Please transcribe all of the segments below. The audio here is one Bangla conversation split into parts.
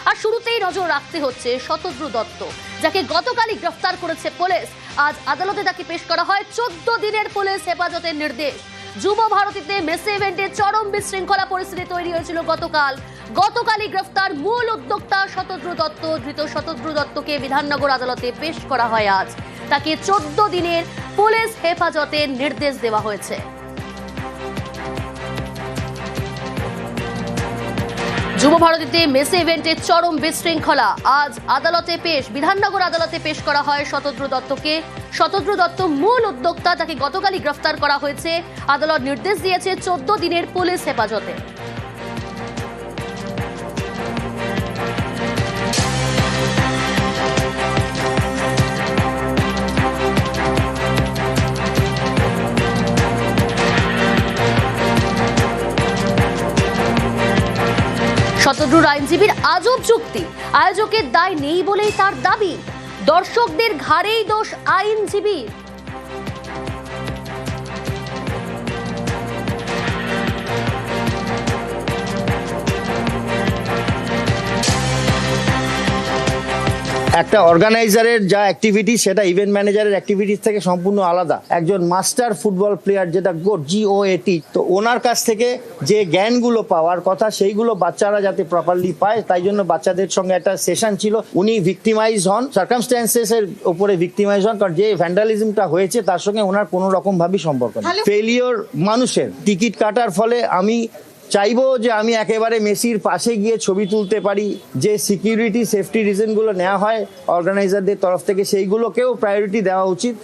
আর শুরুতেই নজর রাখতে হচ্ছে শতদ্রু দত্ত, যাকে গতকালই গ্রেফতার করেছে পুলিশ। আজ আদালতে তাকে পেশ করা হয়। 14 দিনের পুলিশ হেফাজতের নির্দেশ। যুব ভারতীতে মেসি ইভেন্টে চরম বিশৃঙ্খলা পরিস্থিতি তৈরি হয়েছিল গতকালই গ্রেফতার মূল উদ্যোক্তা শতদ্রু দত্ত। ধৃত শতদ্রু দত্তকে বিধাননগর আদালতে পেশ করা হয় আজ। তাকে 14 দিনের পুলিশ হেফাজতের নির্দেশ দেওয়া হয়েছে। যুব ভারতীতে মেসি ইভেন্টে চরম বিশৃঙ্খলা। আজ আদালতে পেশ, বিধাননগর আদালতে পেশ করা হয় শতদ্রু দত্তকে। শতদ্রু দত্ত মূল উদ্যোক্তা, তাকে গতকালই গ্রেফতার করা হয়েছে। আদালত নির্দেশ দিয়েছে 14 দিনের পুলিশ হেফাজতে। শতদ্রুর আইনজীবীর আজব যুক্তি, আয়োজকের দায় নেই বলেই তার দাবি। দর্শকদের ঘাড়েই দোষ আইনজীবীর। একটা অর্গানাইজারের যা অ্যাক্টিভিটি সেটা ইভেন্ট ম্যানেজারের অ্যাক্টিভিটিস থেকে সম্পূর্ণ আলাদা। একজন মাস্টার ফুটবল প্লেয়ার, যেটা GOAT, তো ওনার কাছ থেকে যে জ্ঞানগুলো পাওয়ার কথা সেইগুলো বাচ্চারা যাতে প্রপারলি পায়, তাই জন্য বাচ্চাদের সঙ্গে একটা সেশন ছিল। উনি ভিক্টিমাইজ হন, সার্কামস্ট্যান্সেস এর উপরে ভিক্টিমাইজ হন, কারণ যে ভ্যান্ডালিজমটা হয়েছে তার সঙ্গে ওনার কোনো রকম ভাবেই সম্পর্ক নেই। ফেলিওর মানুষের টিকিট কাটার ফলে আমি চাইবো যে আমি একেবারে মেসির পাশে গিয়ে ছবি তুলতে পারি। যে সিকিউরিটি সেফটি রিজনগুলো নেওয়া হয় অর্গানাইজারদের তরফ থেকে, সেইগুলোকেও প্রায়োরিটি দেওয়া উচিত।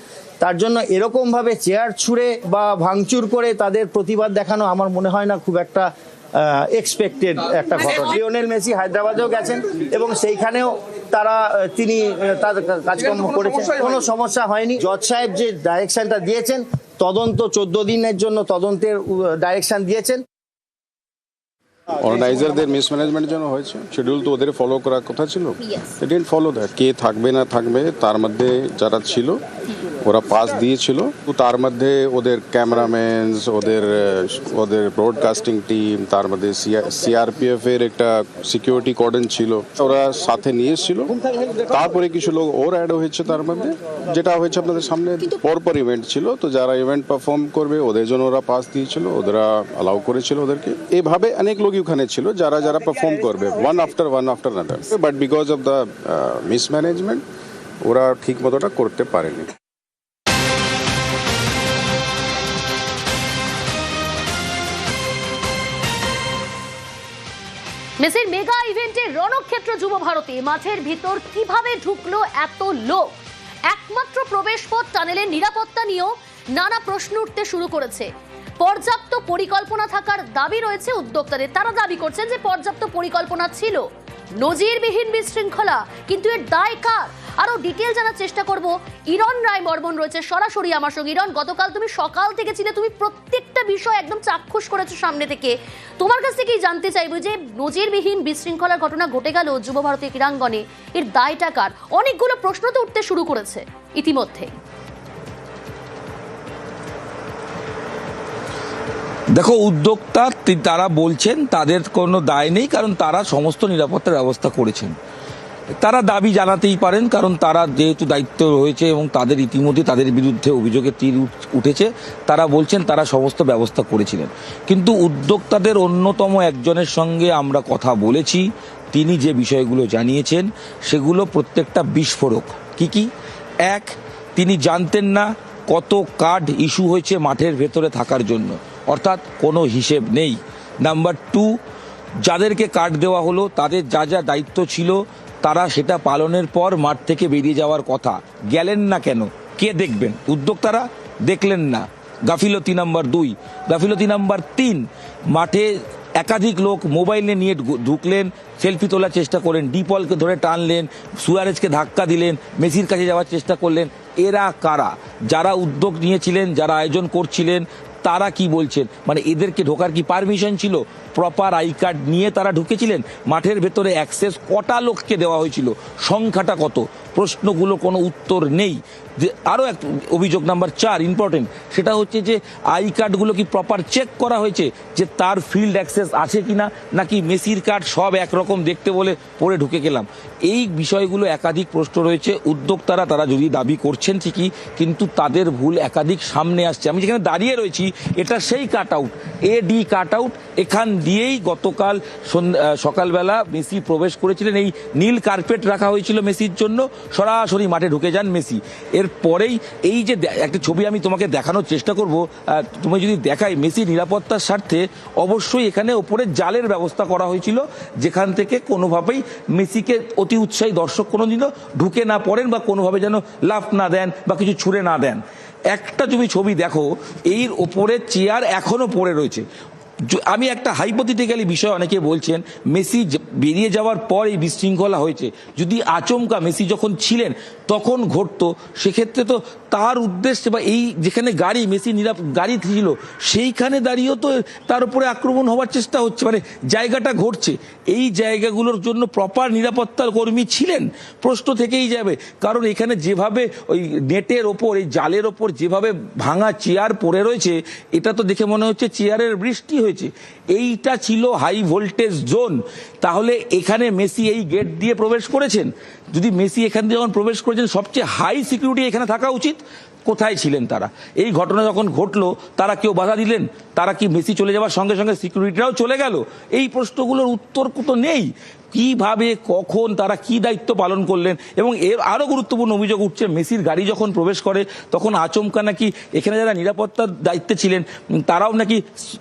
তার জন্য এরকমভাবে চেয়ার ছুঁড়ে বা ভাঙচুর করে তাদের প্রতিবাদ দেখানো আমার মনে হয় না খুব একটা এক্সপেক্টেড একটা ঘটনা। লিওনেল মেসি হায়দ্রাবাদেও গেছেন এবং সেইখানেও তিনি তার কাজকর্ম করেছেন, কোনো সমস্যা হয়নি। জজ সাহেব যে ডাইরেকশনটা দিয়েছেন, তদন্ত 14 দিনের জন্য তদন্তের ডাইরেকশন দিয়েছেন। অর্গানাইজারদের মিসম্যানেজমেন্টের জন্য হয়েছে। শিডিউল তো ওদের ফলো করার কথা ছিল, দে ডিডন্ট ফলো দ্যাট। কে থাকবে না থাকবে, তার মধ্যে যারা ছিল ওরা পাস দিয়েছিল। তার মধ্যে ওদের ক্যামেরাম্যানস, ওদের ব্রডকাস্টিং টিম, তার মধ্যে CRPF এর একটা সিকিউরিটি কর্ডন ছিল, ওরা সাথে নিয়ে এসেছিল। তারপরে কিছু লোক ওর অ্যাড হয়েছে তার মধ্যে, যেটা হয়েছে আপনাদের সামনে। পরপর ইভেন্ট ছিল, তো যারা ইভেন্ট পারফর্ম করবে ওদের জন্য ওরা পাস দিয়েছিল, ওরা অ্যালাউ করেছিল ওদেরকে। এইভাবে অনেক লোক ওখানে ছিল যারা পারফর্ম করবে one after another. But because of the mismanagement ওরা ঠিক মতোটা করতে পারেনি। মেসির মেগা ইভেন্টে রণক্ষেত্র যুব ভারতী। মাঠের ভিতর কিভাবে ঢুকলো এত লোক? একমাত্র প্রবেশ পথ টানেলের নিরাপত্তা নিয়েও নানা প্রশ্ন উঠতে শুরু করেছে। পর্যাপ্ত পরিকল্পনা থাকার দাবি রয়েছে উদ্যোক্তাদের। তারা দাবি করছেন যে পর্যাপ্ত পরিকল্পনা ছিল। নজিরবিহীন বিশৃঙ্খলা, কিন্তু এর দায় কার? আরো ডিটেল জানার চেষ্টা করব। ইরন রায় বর্মন রয়েছে সরাসরি আমার সঙ্গে। ইরন, গতকাল তুমি সকাল থেকে ছিলে, তুমি প্রত্যেকটা বিষয় একদম চাক্ষুষ করেছো সামনে থেকে। তোমার কাছ থেকেই জানতে চাইবো যে নজিরবিহীন বিশৃঙ্খলার ঘটনা ঘটে গেল যুব ভারতী ক্রীড়াঙ্গনে, এর দায়টা কার? অনেকগুলো প্রশ্ন তো উঠতে শুরু করেছে ইতিমধ্যে। দেখো, উদ্যোক্তা তারা বলছেন তাদের কোনো দায় নেই, কারণ তারা সমস্ত নিরাপত্তার ব্যবস্থা করেছেন। তারা দাবি জানাতেই পারেন, কারণ তারা যেহেতু দায়িত্ব রয়েছে এবং তাদের ইতিমধ্যে তাদের বিরুদ্ধে অভিযোগের তীর উঠেছে, তারা বলছেন তারা সমস্ত ব্যবস্থা করেছিলেন। কিন্তু উদ্যোক্তাদের অন্যতম একজনের সঙ্গে আমরা কথা বলেছি, তিনি যে বিষয়গুলো জানিয়েছেন সেগুলো প্রত্যেকটা বিস্ফোরক। কি? এক, তিনি জানতেন না কত কার্ড ইস্যু হয়েছে মাঠের ভেতরে থাকার জন্য, অর্থাৎ কোনো হিসেব নেই। নাম্বার 2, যাদেরকে কার্ড দেওয়া হলো তাদের যা দায়িত্ব ছিল তারা সেটা পালনের পর মাঠ থেকে বেরিয়ে যাওয়ার কথা, গেলেন না কেন? কে দেখবেন? উদ্যোক্তারা দেখলেন না। গাফিলতি নাম্বার 2। গাফিলতি নাম্বার 3, মাঠে একাধিক লোক মোবাইল নিয়ে ঢুকলেন, সেলফি তোলার চেষ্টা করলেন, ডিপলকে ধরে টানলেন, সুয়ারেজকে ধাক্কা দিলেন, মেসির কাছে যাওয়ার চেষ্টা করলেন। এরা কারা? যারা উদ্যোগ নিয়েছিলেন, যারা আয়োজন করছিলেন, তারা কি বলছেন, মানে এদেরকে ঢোকার কি পারমিশন ছিল? প্রপার আই কার্ড নিয়ে তারা ঢুকেছিলেন? মাঠের ভেতরে অ্যাক্সেস কটা লোককে দেওয়া হয়েছিল, সংখ্যাটা কত? প্রশ্নগুলো কোনো উত্তর নেই। যে আরও এক অভিযোগ নাম্বার 4 ইম্পর্টেন্ট, সেটা হচ্ছে যে আই কার্ডগুলো কি প্রপার চেক করা হয়েছে যে তার ফিল্ড অ্যাক্সেস আছে কিনা, নাকি মেসির কার্ড সব একরকম দেখতে বলে পরে ঢুকে গেলাম? এই বিষয়গুলো একাধিক প্রশ্ন রয়েছে। উদ্যোক্তারা তারা যদি দাবি করছেন ঠিকই, কিন্তু তাদের ভুল একাধিক সামনে আসছে। আমি যেখানে দাঁড়িয়ে রয়েছি এটা সেই কাট আউট, এডি কাট আউট। এখান দিয়েই গতকাল সকালবেলা মেসি প্রবেশ করেছিলেন। এই নীল কার্পেট রাখা হয়েছিল মেসির জন্য, সরাসরি মাঠে ঢুকে যান মেসি। এরপরেই এই যে একটা ছবি আমি তোমাকে দেখানোর চেষ্টা করব, তুমি যদি দেখাই, মেসির নিরাপত্তার স্বার্থে অবশ্যই এখানে ওপরে জালের ব্যবস্থা করা হয়েছিল, যেখান থেকে কোনোভাবেই মেসিকে অতি উৎসাহী দর্শক কোনোদিনও ঢুকে না পড়েন বা কোনোভাবে যেন লাফ না দেন বা কিছু ছুঁড়ে না দেন। একটা তুমি ছবি দেখো, এর ওপরে চেয়ার এখনো পড়ে রয়েছে। আমি একটা হাইপোথেটিক্যালি বিষয়, অনেকে বলছেন মেসি বেরিয়ে যাওয়ার পর এই বিশৃঙ্খলা হয়েছে। যদি আচমকা মেসি যখন ছিলেন তখন ঘটতো, সেক্ষেত্রে তো তার উদ্দেশ্যে বা এই যেখানে গাড়ি মেসি গাড়ি ছিল সেইখানে দাঁড়িয়েও তো তার উপরে আক্রমণ হওয়ার চেষ্টা হচ্ছে, মানে জায়গাটা ঘটছে। এই জায়গাগুলোর জন্য প্রপার নিরাপত্তা কর্মী ছিলেন? প্রশ্ন থেকেই যাবে, কারণ এখানে যেভাবে ওই নেটের ওপর, এই জালের ওপর যেভাবে ভাঙা চেয়ার পড়ে রয়েছে, এটা তো দেখে মনে হচ্ছে চেয়ারের বৃষ্টি হয়েছে। এইটা ছিল হাই ভোল্টেজ জোন। তাহলে এখানে মেসি এই গেট দিয়ে প্রবেশ করেছেন। যদি মেসি এখান দিয়ে যখন প্রবেশ করেছেন, সবচেয়ে হাই সিকিউরিটি এখানে থাকা উচিত। কোথায় ছিলেন তারা? এই ঘটনা যখন ঘটলো তারা কেউ বাধা দিলেন? তারা কি মেসি চলে যাওয়ার সঙ্গে সঙ্গে সিকিউরিটিরাও চলে গেল? এই প্রশ্নগুলোর উত্তর তো নেই। কিভাবে, কখন, তারা কি দায়িত্ব পালন করলেন? এবং এর আরো গুরুত্বপূর্ণ অভিযোগ উঠছে, মেসির গাড়ি যখন প্রবেশ করে তখন আচমকা নাকি এখানে যারা নিরাপত্তার দায়িত্বে ছিলেন তারাও নাকি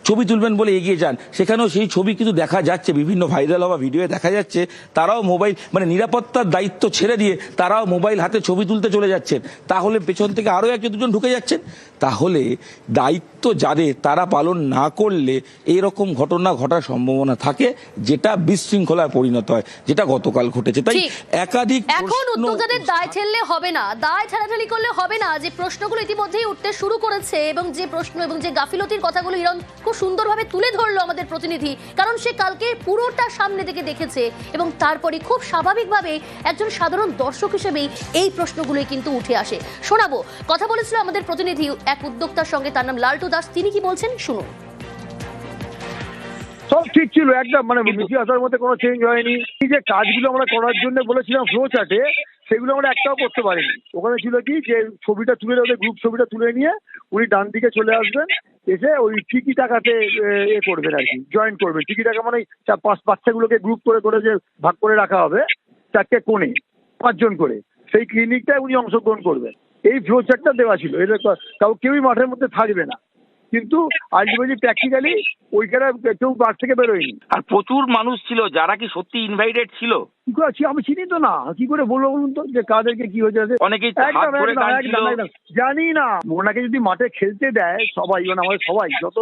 ছবি তুলবেন বলে এগিয়ে যান। সেখানেও সেই ছবি কিন্তু দেখা যাচ্ছে, বিভিন্ন ভাইরাল হওয়া ভিডিওয়ে দেখা যাচ্ছে তারাও মোবাইল, মানে নিরাপত্তার দায়িত্ব ছেড়ে দিয়ে তারাও মোবাইল হাতে ছবি তুলতে চলে যাচ্ছেন। তাহলে পেছন থেকে আরো একজন দুজন ঢুকে যাচ্ছেন। তাহলে দায়িত্ব যাদের, তারা পালন না করলে এইরকম ঘটনা ঘটার সম্ভাবনা থাকে, যেটা বিশৃঙ্খলার পরিণত হয়, যেটা গতকাল ঘটেছে। তাই একাধিক এখন উদ্যোক্তাদের দায় ঠেললে হবে না, দায় ঠেলাঠেলি করলে হবে না। যে প্রশ্নগুলো ইতিমধ্যেই উঠতে শুরু করেছে এবং যে প্রশ্ন এবং যে গাফিলতির কথাগুলো হিরণ খুব সুন্দরভাবে তুলে ধরলো আমাদের প্রতিনিধি, কারণ সে কালকে পুরোটা সামনে থেকে দেখেছে এবং তারপরে খুব স্বাভাবিকভাবে একজন সাধারণ দর্শক হিসেবেই এই প্রশ্নগুলোই কিন্তু উঠে আসে। শোনাবো, কথা বলেছিল আমাদের প্রতিনিধি এক উদ্যোক্তার সঙ্গে, তার নাম লালটু দাস। তিনি কি বলছেন শুনুন। সব ঠিক ছিল একদম, মানে মিশি আসার মধ্যে কোনো চেঞ্জ হয়নি। এই যে কাজগুলো আমরা করার জন্য বলেছিলাম ফ্লো চার্টে, সেগুলো আমরা একটাও করতে পারিনি। ওখানে ছিল কি, যে ছবিটা তুলে ওদের গ্রুপ ছবিটা তুলে নিয়ে উনি ডান দিকে চলে আসবেন, এসে ওই টিকি টাকাতে এ করবেন আর কি, জয়েন করবেন। টিকি টাকা মানে বাচ্চাগুলোকে গ্রুপ করে করে যে ভাগ করে রাখা হবে 4টে কোণে 5 জন করে, সেই ক্লিনিকটায় উনি অংশগ্রহণ করবেন। এই ফ্লো চার্টটা দেওয়া ছিল। এটা কেউই মাঠের মধ্যে থাকবে না, কিন্তু আলটিমেটলি প্র্যাকটিক্যালি ওইখানে কেউ মাঠ থেকে বেরোয়নি। আর প্রচুর মানুষ ছিল যারা কি সত্যি ইনভাইটেড ছিল। কি করে আমি চিনি তো না, কি করে বলবো বলুন তো যে কাদেরকে কি হয়েছে? অনেকেই জানি না। ওনাকে যদি মাঠে খেলতে দেয় সবাই, মানে আমাদের সবাই, যত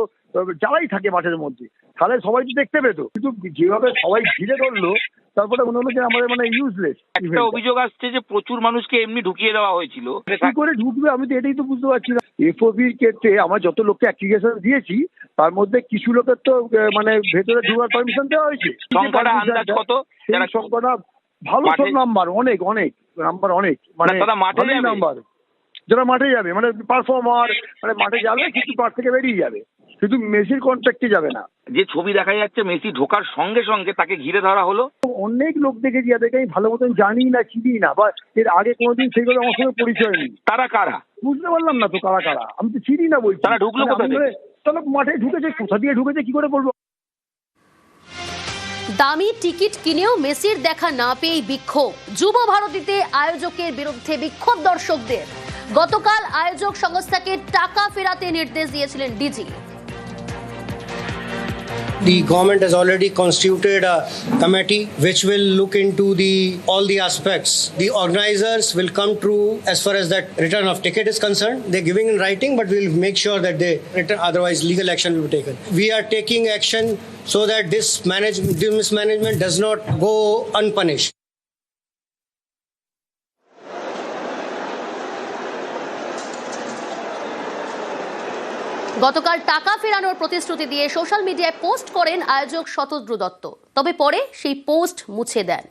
যারাই থাকে মাঠের মধ্যে, তাহলে সবাই তো দেখতে পেতো। কিন্তু যেভাবে সবাই ঘিরে ধরলো, তারপরে মনে হলো যে আমাদের মানে ইউজলেস। একটা অভিযোগ আসছে যে প্রচুর মানুষকে এমনি ঢুকিয়ে দেওয়া হয়েছিল। কি করে ঢুকবে আমি তো এটাই তো বুঝতে পারছি না। এফওবির ক্ষেত্রে আমরা যত লোককে অ্যাপ্লিকেশন দিয়েছি, তার মধ্যে কিছু লোকের তো মানে ভেতরে ঢোকার পারমিশন দেওয়া হয়েছে। সংখ্যাটা আন্দাজ কত? সংখ্যাটা ভালো, সব নাম্বার অনেক নাম্বার, অনেক মানে মাঠে নাম্বার, যারা মাঠে যাবে, মানে পারফর্মার, মানে মাঠে যাবে কিন্তু মাঠ থেকে বেরিয়ে যাবে, শুধু মেসির কন্ট্যাক্টে যাবে না। যে ছবি দেখা যাচ্ছে মেসি ঢোকার সঙ্গে সঙ্গে তাকে ঘিরে ধরা হলো। অনেক লোক দেখেছি যাদেরকে আমি ভালো মতন জানি না, চিনি না, বা এর আগে কোনোদিন সেইগুলো আমার সঙ্গে পরিচয় নেই। তারা কারা বুঝতে পারলাম না তো কারা কারা, আমি তো চিনি না বলছি। তারা ঢুকলো কোথা থেকে? তাহলে মাঠে ঢুকেছে, কোথা দিয়ে ঢুকেছে কি করে বলবো? দামি টিকিট কিনেও মেসির দেখা না পেয়ে বিক্ষোভ। যুব ভারতীতে আয়োজকের বিরুদ্ধে বিক্ষোভ দর্শকদের। গতকাল আয়োজক সংস্থাকে টাকা ফেরাতে নির্দেশ দিয়েছিলেন DG. The government has already constituted a committee which will look into all the aspects. The organizers will come through as far as that return of ticket is concerned. They're giving in writing, but we'll make sure that they return, otherwise legal action will be taken. We are taking action so that this mismanagement does not go unpunished. গতকাল টাকা ফেরানোর প্রতিশ্রুতি দিয়ে সোশ্যাল মিডিয়ায় পোস্ট করেন আয়োজক শতদ্রু দত্ত, তবে পরে সেই পোস্ট মুছে দেন।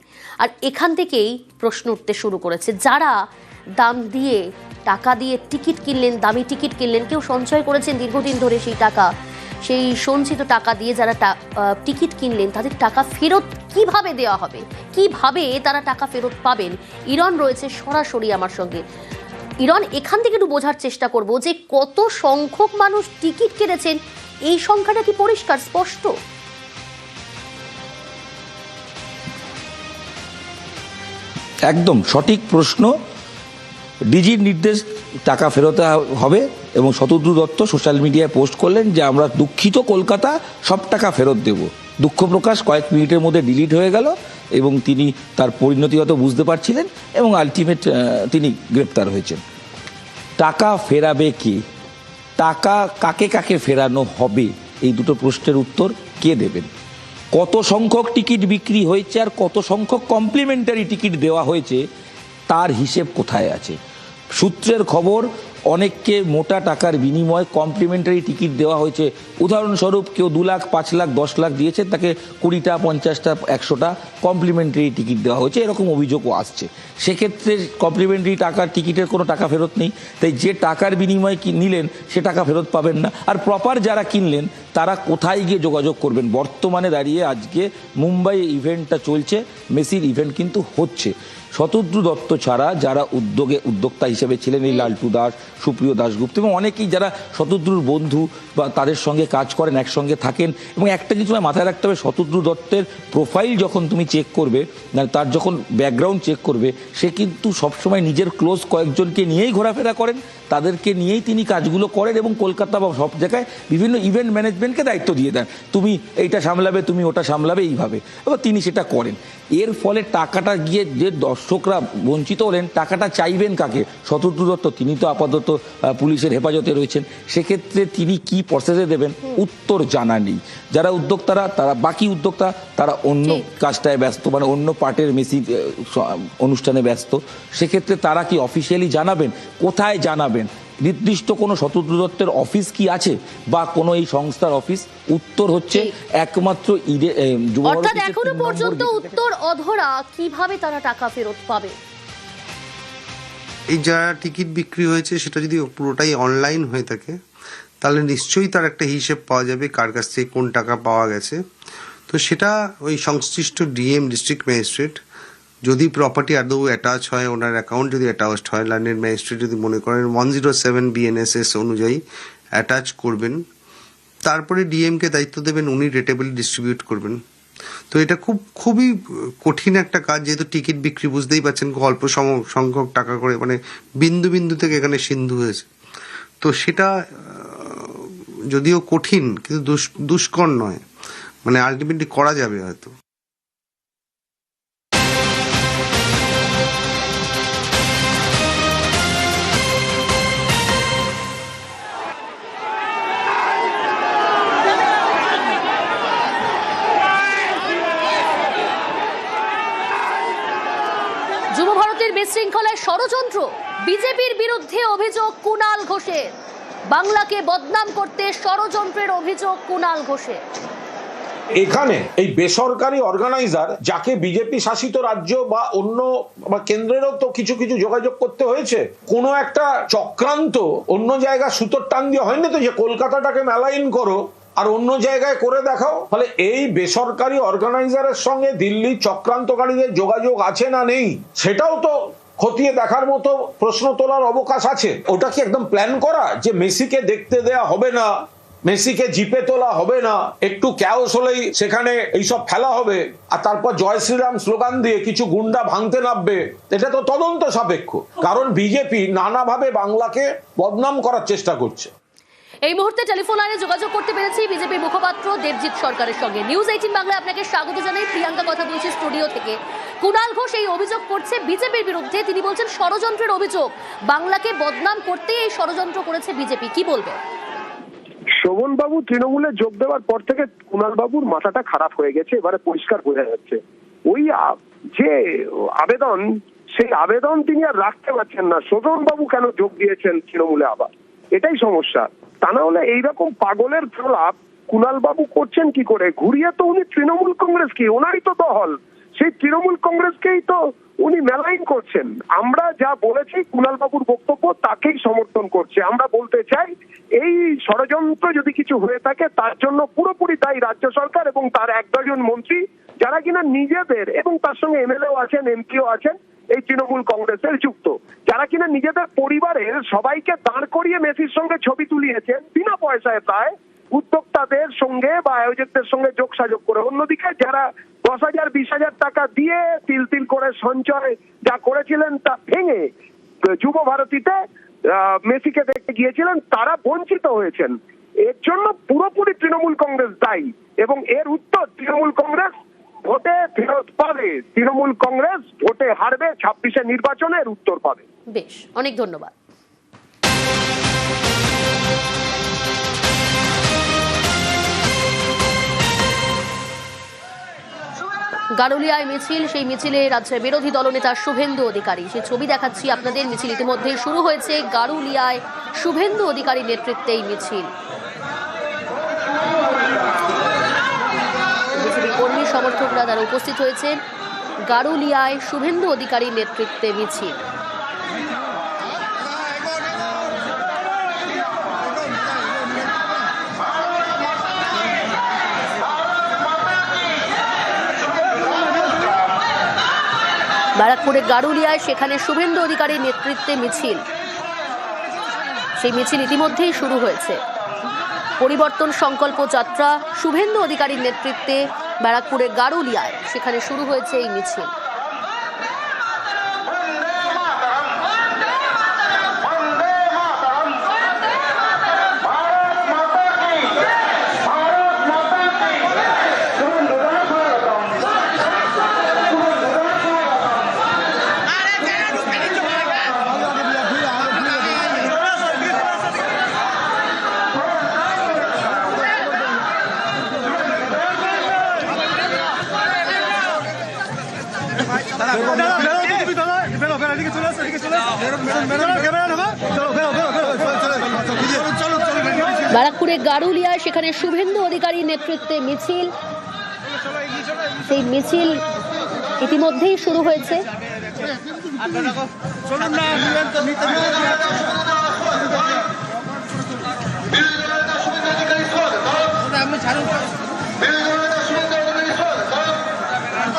আর এখান থেকেই প্রশ্ন উঠতে শুরু করেছে, যারা দাম দিয়ে টাকা দিয়ে টিকিট কিনলেন, দামি টিকিট কিনলেন, কেউ সঞ্চয় করেছেন দীর্ঘদিন ধরে সেই টাকা, সেই সঞ্চিত টাকা দিয়ে যারা টিকিট কিনলেন, তাদের টাকা ফেরত কিভাবে দেওয়া হবে, কিভাবে তারা টাকা ফেরত পাবেন? ইরন রয়েছে সরাসরি আমার সঙ্গে। ইরন, এখান থেকে একটু বোঝার চেষ্টা করব যে কত সংখ্যক মানুষ টিকিট কেটেছেন, এই সংখ্যাটা কি পরিষ্কার স্পষ্ট? একদম সঠিক প্রশ্ন। ডিজির নির্দেশ টাকা ফেরত হবে এবং শতদ্রু দত্ত সোশ্যাল মিডিয়ায় পোস্ট করলেন যে আমরা দুঃখিত, কলকাতা সব টাকা ফেরত দেব। দুঃখ প্রকাশ কয়েক মিনিটের মধ্যে ডিলিট হয়ে গেল এবং তিনি তার পরিণতি হয়তো বুঝতে পারছিলেন এবং আলটিমেট তিনি গ্রেপ্তার হয়েছেন। টাকা ফেরাবে কে, টাকা কাকে কাকে ফেরানো হবে, এই দুটো প্রশ্নের উত্তর কে দেবেন? কত সংখ্যক টিকিট বিক্রি হয়েছে আর কত সংখ্যক কমপ্লিমেন্টারি টিকিট দেওয়া হয়েছে তার হিসেব কোথায় আছে? সূত্রের খবর, অনেককে মোটা টাকার বিনিময়ে কমপ্লিমেন্টারি টিকিট দেওয়া হয়েছে। উদাহরণস্বরূপ কেউ 2 লাখ, 5 লাখ, 10 লাখ দিয়েছে, তাকে 20টা, 50টা, 100টা কমপ্লিমেন্টারি টিকিট দেওয়া হয়েছে, এরকম অভিযোগও আসছে। সেক্ষেত্রে কমপ্লিমেন্টারি টাকার টিকিটের কোনো টাকা ফেরত নেই, তাই যে টাকার বিনিময়ে নিলেন সে টাকা ফেরত পাবেন না। আর প্রপার যারা কিনলেন তারা কোথায় গিয়ে যোগাযোগ করবেন? বর্তমানে দাঁড়িয়ে আজকে মুম্বাই ইভেন্টটা চলছে, মেসির ইভেন্ট কিন্তু হচ্ছে। শতদ্রু দত্ত ছাড়া যারা উদ্যোক্তা হিসেবে ছিলেন, এই লালটু দাস, সুপ্রিয় দাশগুপ্ত এবং অনেকেই যারা শতদ্রুর বন্ধু বা তাদের সঙ্গে কাজ করেন, একসঙ্গে থাকেন। এবং একটা জিনিস মাথায় রাখতে হবে, শতদ্রু দত্তের প্রোফাইল যখন তুমি চেক করবে, তার যখন ব্যাকগ্রাউন্ড চেক করবে, সে কিন্তু সবসময় নিজের ক্লোজ কয়েকজনকে নিয়েই ঘোরাফেরা করেন, তাদেরকে নিয়েই তিনি কাজগুলো করেন এবং কলকাতা বা সব জায়গায় বিভিন্ন ইভেন্ট ম্যানেজমেন্টকে দায়িত্ব দিয়ে দেন, তুমি এইটা সামলাবে, তুমি ওটা সামলাবে, এইভাবে। এবার তিনি সেটা করেন। এর ফলে টাকাটা গিয়ে যে দর্শকরা বঞ্চিত হলেন, টাকাটা চাইবেন কাকে? শতদ্রু দত্ত, তিনি তো আপাতত পুলিশের হেফাজতে রয়েছেন, সেক্ষেত্রে তিনি কি প্রসেসে দেবেন উত্তর জানা নেই। যারা উদ্যোক্তারা, তারা বাকি উদ্যোক্তা তারা অন্য কাজটায় ব্যস্ত, মানে অন্য পার্টের মেসি অনুষ্ঠানে ব্যস্ত। সেক্ষেত্রে তারা কি অফিসিয়ালি জানাবেন? কোথায় জানাবেন? নির্দিষ্ট কোনো শতদ্রু দত্তের অফিস কি আছে বা কোনো এই সংস্থার অফিস? উত্তর হচ্ছে একমাত্র অর্থাৎ এখনো পর্যন্ত উত্তর অধরা, কিভাবে তারা টাকা ফেরত পাবে? এই যারা টিকিট বিক্রি হয়েছে সেটা যদি পুরোটাই অনলাইন হয়ে থাকে তাহলে নিশ্চয়ই তার একটা হিসেব পাওয়া যাবে কার কাছ থেকে কোন টাকা পাওয়া গেছে। তো সেটা ওই সংশ্লিষ্ট ডিএম, ডিস্ট্রিক্ট ম্যাজিস্ট্রেট, যদি প্রপার্টি আদৌ অ্যাটাচ হয়, ওনার অ্যাকাউন্ট যদি অ্যাটাচড হয়, লাইনের ম্যাজিস্ট্রেট যদি মনে করেন 107 BNSS অনুযায়ী অ্যাটাচ করবেন, তারপরে ডিএমকে দায়িত্ব দেবেন, উনি রেটেবলি ডিস্ট্রিবিউট করবেন। তো এটা খুবই কঠিন একটা কাজ, যেহেতু টিকিট বিক্রি বুঝতেই পারছেন অল্প সংখ্যক টাকা করে, মানে বিন্দু বিন্দু থেকে এখানে সিন্ধু হয়েছে। তো সেটা যদিও কঠিন কিন্তু দুষ্কর নয়, মানে আলটিমেটলি করা যাবে হয়তো। যুব ভারতের বিশৃঙ্খলায় ষড়যন্ত্র, বিজেপির বিরুদ্ধে অভিযোগ কুণাল ঘোষের। বাংলাকে বদনাম করতে ষড়যন্ত্রের অভিযোগ কুণাল ঘোষের। এখানে এই বেসরকারি অর্গানাইজার, যাকে বিজেপি শাসিত রাজ্য বা অন্য বা কেন্দ্রেরও তো কিছু কিছু যোগাযোগ করতে হয়েছে, কোনো একটা চক্রান্ত অন্য জায়গায় সুতোর টান দিয়ে হয়নি তো যে কলকাতাটাকে মেলাইন করো আর অন্য জায়গায় করে দেখাও। ফলে এই বেসরকারি অর্গানাইজারের সঙ্গে দিল্লির চক্রান্তকারীদের যোগাযোগ আছে না নেই সেটাও তো খতিয়ে দেখার মতো প্রশ্ন তোলার অবকাশ আছে। ওটা কি একদম প্ল্যান করা যে মেসিকে দেখতে দেয়া হবে না, মেসিকে জিপে তোলা হবে না, একটু ক্যাওস হলেই সেখানে এইসব ফেলা হবে আর তারপর জয় শ্রীরাম স্লোগান দিয়ে কিছু গুন্ডা ভাঙতে নামবে? এটা তো তদন্ত সাপেক্ষ, কারণ বিজেপি নানাভাবে বাংলাকে বদনাম করার চেষ্টা করছে। এই মুহূর্তে টেলিফোন লাইনে যোগাযোগ করতে পেরেছি বিজেপির মুখপাত্র দেবজিৎ সরকারের সঙ্গে। নিউজ 18 বাংলায় আপনাকে স্বাগত জানাই। প্রিয়াঙ্কা কথা বলছি স্টুডিও থেকে। কুণাল ঘোষ এই অভিযোগ করছে বিজেপির বিরুদ্ধে, তিনি বলছেন ষড়যন্ত্রের অভিযোগ, বাংলাকে বদনাম করতে এই ষড়যন্ত্র করেছে বিজেপি, কি বলবে? শোভন বাবু তৃণমূলে যোগ দেওয়ার পর থেকে কুণাল বাবুর মাথাটা খারাপ হয়ে গেছে, এবারে পরিষ্কার বোঝা যাচ্ছে। ওই যে আবেদন, সেই আবেদন তিনি আর রাখতে পারছেন না। শোভন বাবু কেন যোগ দিয়েছেন তৃণমূলে আবার, এটাই সমস্যা। তা না হলে এইরকম পাগলের প্রলাপ কুণাল বাবু করছেন কি করে? ঘুরিয়ে তো উনি তৃণমূল কংগ্রেস কি, ওনারই তো দল, সেই তৃণমূল কংগ্রেসকেই তো উনি মেলাইন করছেন। আমরা যা বলেছি কুণাল বাবুর বক্তব্য তাকেই সমর্থন করছে। আমরা বলতে চাই এই ষড়যন্ত্র যদি কিছু হয়ে থাকে তার জন্য পুরোপুরি দায়ী রাজ্য সরকার এবং তার 1-2 মন্ত্রী, যারা কিনা নিজেদের এবং তার সঙ্গে এমএলএও আছেন, এমপিও আছেন, এই তৃণমূল কংগ্রেসের যুক্ত, যারা কিনা নিজেদের পরিবারের সবাইকে দাঁড় করিয়ে মেসির সঙ্গে ছবি তুলিয়েছেন বিনা পয়সায় প্রায়, উদ্যোক্তাদের সঙ্গে বা আয়োজকদের সঙ্গে যোগসাযোগ করে। অন্যদিকে যারা 10,000 20,000 টাকা দিয়ে তিল তিল করে সঞ্চয় যা করেছিলেন তা ভেঙে যুব ভারতীতে মেসিকে দেখতে গিয়েছিলেন, তারা বঞ্চিত হয়েছেন। এর জন্য পুরোপুরি তৃণমূল কংগ্রেস দায়ী এবং এর উত্তর তৃণমূল কংগ্রেস ভোটে ফেরত পাবে। তৃণমূল কংগ্রেস ভোটে হারবে, 26-এ নির্বাচনের উত্তর পাবে। বেশ, অনেক ধন্যবাদ। গারুলিয়ায় মিছিল, সেই মিছিলে রাজ্যের বিরোধী দলনেতা শুভেন্দু অধিকারী, সেই ছবি দেখাচ্ছি আপনাদের। মিছিল ইতিমধ্যে শুরু হয়েছে। গারুলিয়ায় শুভেন্দু অধিকারীর নেতৃত্বে এই মিছিল। বিজেপি কর্মী সমর্থকরা তারা উপস্থিত হয়েছেন। গারুলিয়ায় শুভেন্দু অধিকারীর নেতৃত্বে মিছিল। ব্যারাকপুরের গারুলিয়ায় সেখানে শুভেন্দু অধিকারীর নেতৃত্বে মিছিল, সেই মিছিল ইতিমধ্যেই শুরু হয়েছে। পরিবর্তন সংকল্প যাত্রা শুভেন্দু অধিকারীর নেতৃত্বে ব্যারাকপুরের গারুলিয়ায় সেখানে শুরু হয়েছে এই মিছিল। ব্যারাকপুরের গারুলিয়ায় সেখানে শুভেন্দু অধিকারীর নেতৃত্বে মিছিল, সেই মিছিল ইতিমধ্যেই শুরু হয়েছে।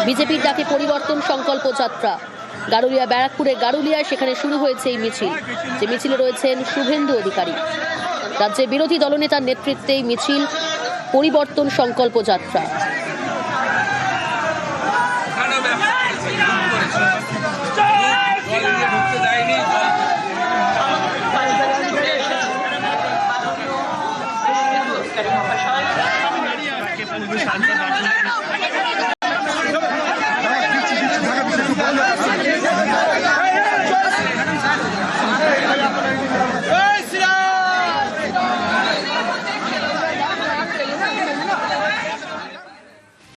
বিজেপির ডাকে পরিবর্তন সংকল্প যাত্রা গারুলিয়া, ব্যারাকপুরের গারুলিয়ায় সেখানে শুরু হয়েছে এই মিছিল, যে মিছিলে রয়েছেন শুভেন্দু অধিকারী। রাজ্যের বিরোধী দলনেতার নেতৃত্বে এই মিছিল পরিবর্তন সংকল্প যাত্রা।